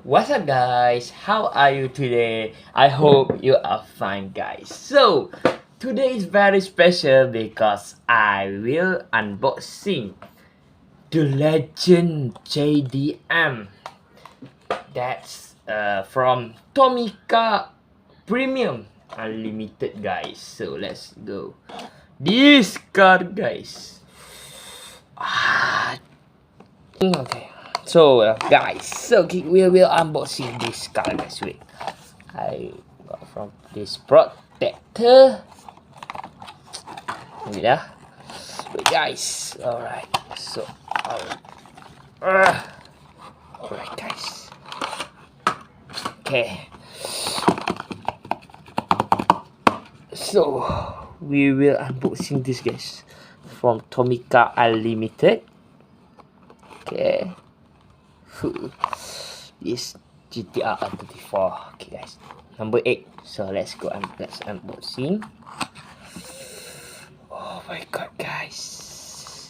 What's up, guys? How are you today? I hope you are fine, guys. So today is very special because I will unboxing the legend JDM. That's from Tomica Premium Unlimited, guys. So let's go. This car, guys. Okay. So guys, we will unboxing this car, guys. Wait, I got from this protector. Wait, guys. Alright. So, alright, guys. Okay. So we will unboxing this, guys, from Tomica Unlimited. Okay. This GTR R34. Okay, guys, number 8. So let's go and let's unboxing. Oh my god, guys.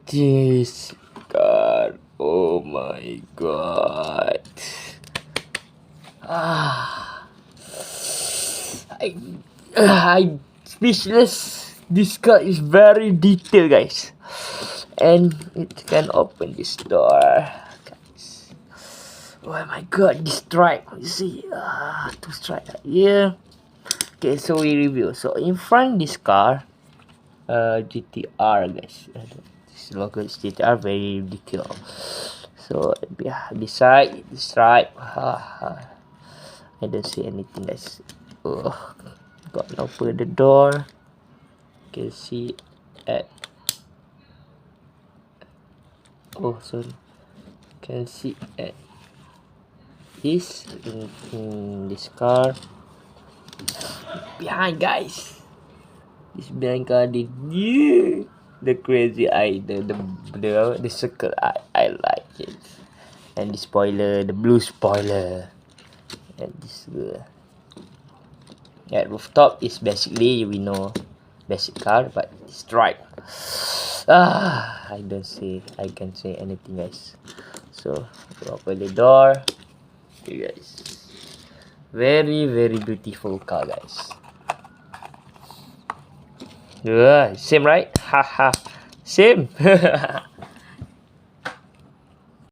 This car. Oh my god. I speechless. This car is very detailed, guys, and it can open this door, guys. Oh my god, this stripe, you see, two stripes here. Okay, so we review. So in front this car, GTR, guys. This logo is GTR, very detailed. So behind this side, this stripe, I don't see anything, guys. Got to open the door. Can see at can see at this in this car behind, guys. This behind car, the crazy eye, the circle eye, I like it. And the spoiler, the blue spoiler, and this rooftop is basically, we know, basic car, but it's right. I can say anything, guys. So we open the door. Okay, guys, very beautiful car, guys. Same, right? Haha, same.